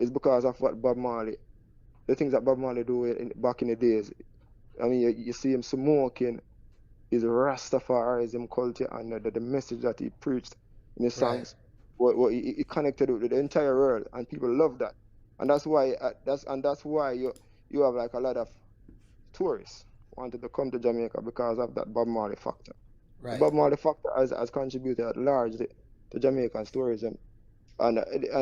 is because of what Bob Marley, the things that Bob Marley do back in the days. I mean, you see him smoking, his Rastafarianism culture, and the message that he preached in his Right. songs. What he connected with the entire world, and people love that. And that's why you have like a lot of tourists wanted to come to Jamaica because of that Bob Marley factor. The Right. Bob Marley factor has contributed largely to Jamaican tourism. And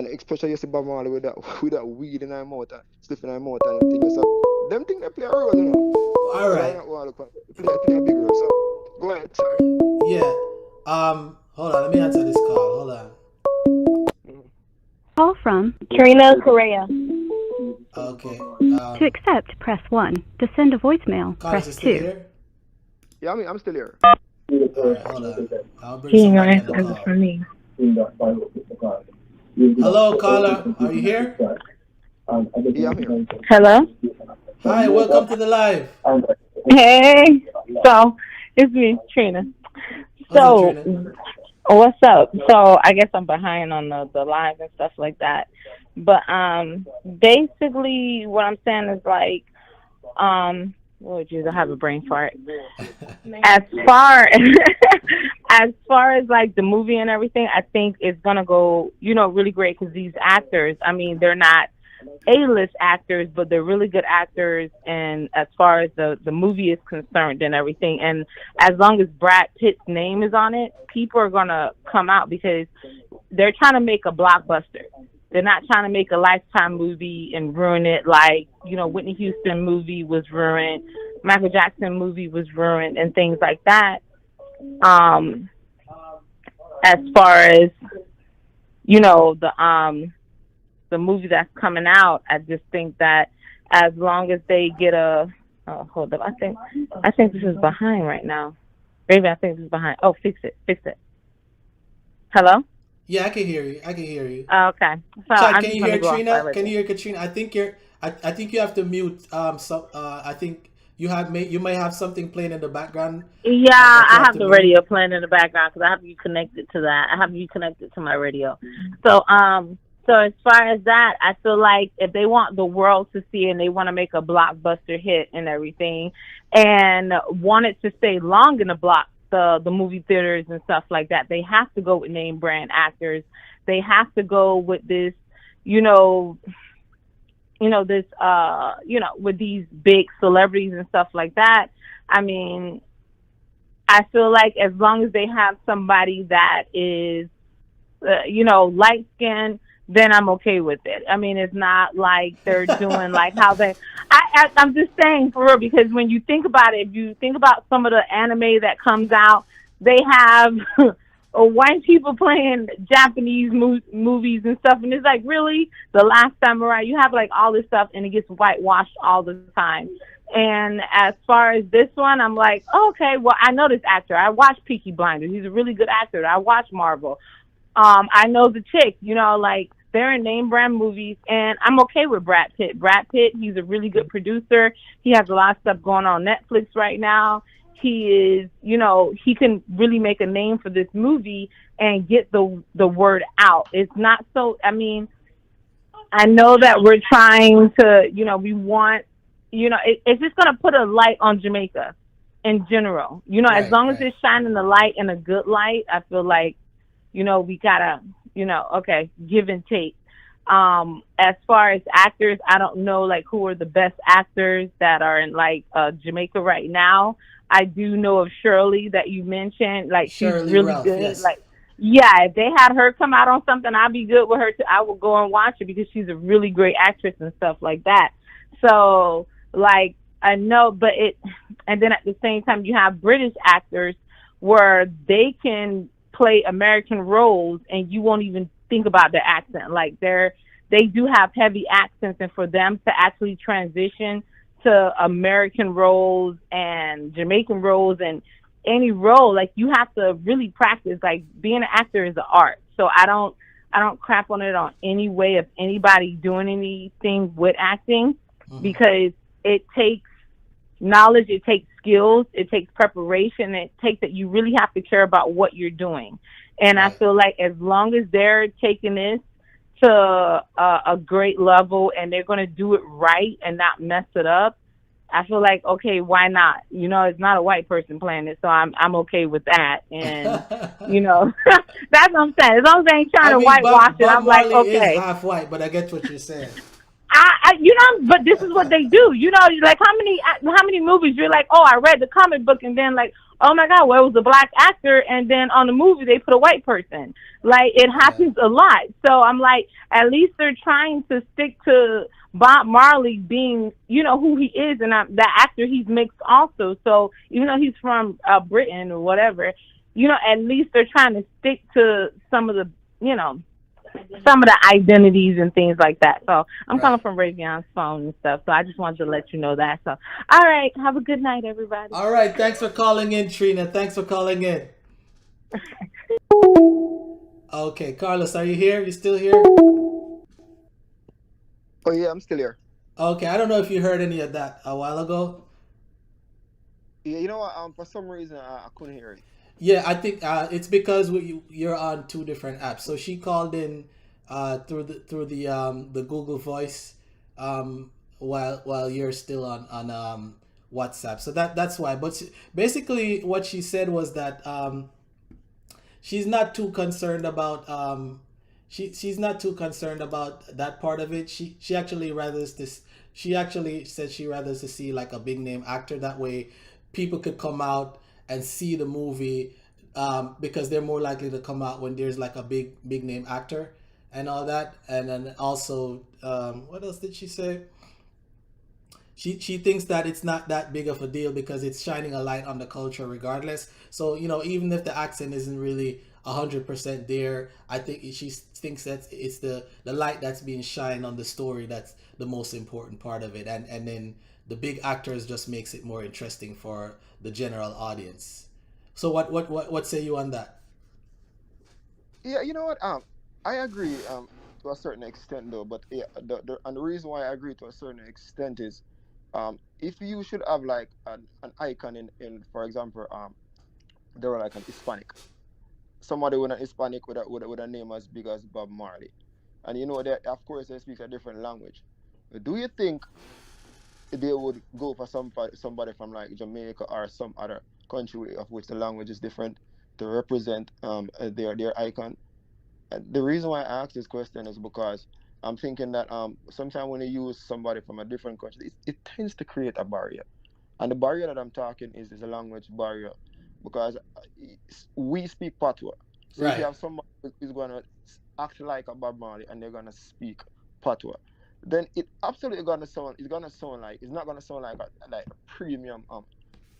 especially you see Bob Marley with that with that weed in our mouth and sniffing our mouth and things. So them things they play a role, you know. All Whether or right. not we look at it, play a big role. So go ahead, sorry. Yeah. Hold on. Let me answer this call. Hold on. Mhm. Call from. Trina Correa. Okay. To accept, press 1. To send a voicemail, Carlos press is still 2. here. Yeah, I'm still here. All right. Hold on. I'll bring He ain't gonna somebody on the answer call. for me. Hello, caller. Are you here? Yeah, I'm here. Hello? Hi. Welcome to the live. Hey. So, it's me, Trina. What's up, So, Trina? what's up? So, I guess I'm behind on the live and stuff like that. But, basically, what I'm saying is like, oh, geez, I have a brain fart. As far as far as like the movie and everything, I think it's gonna go, really great because these actors, I mean, they're not A-list actors, but they're really good actors. And as far as the movie is concerned and everything, and as long as Brad Pitt's name is on it, people are gonna come out because they're trying to make a blockbuster. They're not trying to make a lifetime movie and ruin it like, Whitney Houston movie was ruined, Michael Jackson movie was ruined and things like that. Um as far as, the movie that's coming out, I just think that as long as they get a hold up, I think this is behind right now. Maybe I think this is behind. Oh, fix it. Fix it. Hello? Yeah, I can hear you. I can hear you. Okay. So Chad, I'm can just you gonna hear go off my Trina? Can radio. you hear Katrina? I think you're. I think you have to mute. So. I think you may have something playing in the background. Yeah, That you I have have to the mute. radio playing in the background because I have you connected to that. I have you connected to my radio. So, so as far as that, I feel like if they want the world to see and they want to make a blockbuster hit and everything, and want it to stay long in the movie theaters and stuff like that, they have to go with name brand actors. They have to go with this, you know, this with these big celebrities and stuff like that. I mean, I feel like as long as they have somebody that is, light skinned, then I'm okay with it. I mean, it's not like they're doing like how they. I'm just saying for real because when you think about it, if you think about some of the anime that comes out, they have white people playing Japanese movies and stuff, and it's like really the Last Samurai. You have like all this stuff, and it gets whitewashed all the time. And as far as this one, I'm like, oh, okay, well, I know this actor. I watch Peaky Blinders. He's a really good actor. I watch Marvel. I know the chick, like they're in name brand movies, and I'm okay with Brad Pitt. Brad Pitt, he's a really good producer. He has a lot of stuff going on Netflix right now. He is, he can really make a name for this movie and get the word out. It's not so. I mean, I know that we're trying to, we want, it's just gonna put a light on Jamaica in general. As Right. long as Right. it's shining the light in a good light, I feel like we gotta, okay, give and take. As far as actors, I don't know like who are the best actors that are in like Jamaica right now. I do know of Shirley that you mentioned, like she's Shirley really Ralph. good. Yes. Like, yeah, if they had her come out on something, I'd be good with her too. I would go and watch it because she's a really great actress and stuff like that. So, like, I know, but and then at the same time, you have British actors where they can play American roles and you won't even think about their accent. Like they do have heavy accents, and for them to actually transition to American roles and Jamaican roles and any role, like you have to really practice. Like being an actor is an art. So I don't crap on it on any way of anybody doing anything with acting Mm-hmm. because it takes knowledge, it takes skills, it takes preparation, it takes that you really have to care about what you're doing. And I Right. feel like as long as they're taking this to a great level and they're going to do it right and not mess it up, I feel like, okay, why not? You know, it's not a white person playing it, so I'm okay with that. And you know, that's what I'm saying. As long as they ain't trying I to mean, whitewash it, Bob I'm like, Marley is okay. half white, but I get what you're saying. You know, but this is what they do. You know, like how many movies you're like, oh, I read the comic book, and then like, oh my God, well, it was a black actor, and then on the movie they put a white person. Like it Yeah. happens a lot. So I'm like, at least they're trying to stick to Bob Marley being, you know, who he is, and the actor he's mixed also. So even though he's from Britain or whatever, you know, at least they're trying to stick to some of the, you know, some of the identities and things like that. So I'm calling Right. from Rayvion's phone and stuff. So I just wanted to let you know that. So all right, have a good night, everybody. All right. Thanks for calling in, Trina. Thanks for calling in. Okay, Carlos, are you here? You still here? Oh yeah, I'm still here. Okay, I don't know if you heard any of that a while ago. Yeah, you know what? For some reason, I couldn't hear it. Yeah, I think it's because you're on two different apps. So she called in through the Google Voice while you're still on WhatsApp. So that's why. But basically, what she said was that she's not too concerned about she's not too concerned about that part of it. She actually rathers this. She actually said she rather to see like a big name actor. That way, people could come out and see the movie because they're more likely to come out when there's like a big name actor and all that. And then also, what else did she say? She thinks that it's not that big of a deal because it's shining a light on the culture regardless. So even if the accent isn't really 100% there, I think she thinks that it's the light that's being shined on the story that's the most important part of it, and then the big actors just makes it more interesting for the general audience. So what say you on that? Yeah, you know what? I agree to a certain extent though, but yeah, the reason why I agree to a certain extent is if you should have like an icon in for example they were like an Hispanic, somebody with an Hispanic with a name as big as Bob Marley, and you know that of course they speak a different language. Do you think they would go for somebody from like Jamaica or some other country of which the language is different to represent their icon? And the reason why I ask this question is because I'm thinking that sometimes when you use somebody from a different country, it tends to create a barrier. And the barrier that I'm talking is a language barrier because we speak patois. So if you Right. have someone who's going to act like a Bob Marley and they're going to speak patois, then it absolutely going to sound, it's going to sound like, it's not going to sound like a premium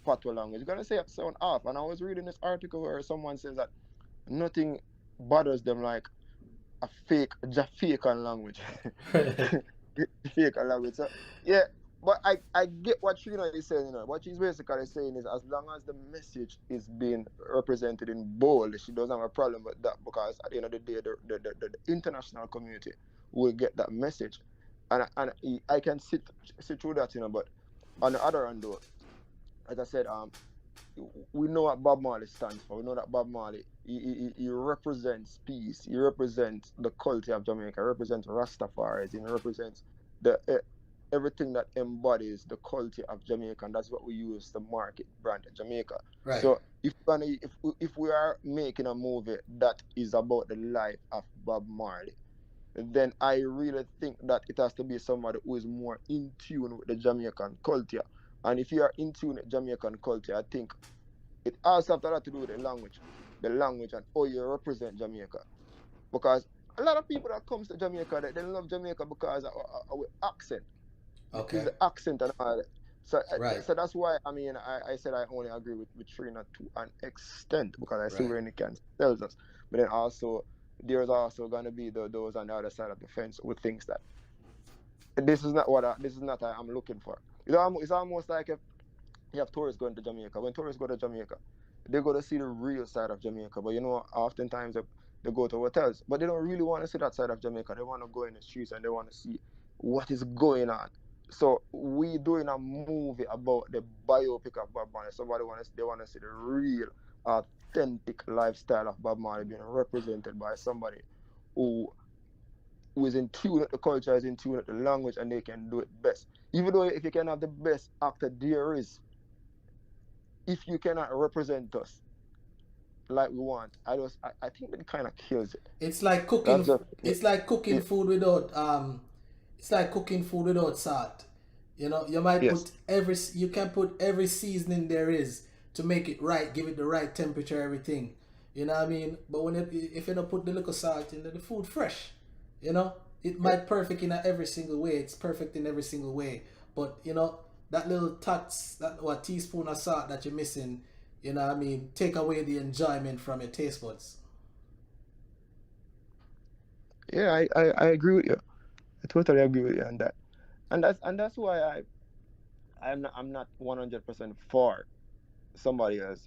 patois language. It's going to sound off. And I was reading this article where someone says that nothing bothers them like a fake Jamaican language. Jamaican language. So yeah, but I get what Trina is saying, What she's basically saying is as long as the message is being represented in bold, she doesn't have a problem with that because at the end of the day the international community will get that message. And I can sit through that, but on the other hand though, as I said, we know what Bob Marley stands for. We know that Bob Marley he represents peace. He represents the culture of Jamaica. He represents Rastafari. He represents the everything that embodies the culture of Jamaica, and that's what we use to market brand Jamaica. Right. So if we are making a movie that is about the life of Bob Marley, then I really think that it has to be somebody who is more in tune with the Jamaican culture. And if you are in tune with Jamaican culture, I think it also has a lot to do with the language and how you represent Jamaica. Because a lot of people that comes to Jamaica, they love Jamaica because of our accent. Is Okay. the accent and all that. So, Right. so that's why I mean I said I only agree with Trina to an extent because I see Right. where it can tells us. But then also there's also gonna be those on the other side of the fence who thinks that this is not what I'm looking for. It's almost like if you have tourists going to Jamaica. When tourists go to Jamaica, they go to see the real side of Jamaica. But oftentimes they go to hotels, but they don't really want to see that side of Jamaica. They want to go in the streets and they want to see what is going on. So we doing a movie about the biopic of Bob Marley. They want to see the real, authentic lifestyle of Bob Marley being represented by somebody who who is in tune with the culture, is in tune with the language, and they can do it best. Even though if you can have the best actor there is, if you cannot represent us like we want, I think that kind of kills it. It's like That's cooking. just It's like cooking yeah, food without It's like cooking food without salt. You know, you might yes, put every. You can put every seasoning there is to make it right, give it the right temperature, everything. You know what I mean? But if you don't put the little salt in, the food fresh. You know, it yeah, might perfect in every single way. It's perfect in every single way. But you know, that little tots, that what teaspoon of salt that you're missing. You know what I mean? Take away the enjoyment from your taste buds. yeah. I agree with you. I totally agree with you on that. And that's why I'm not 100% for somebody else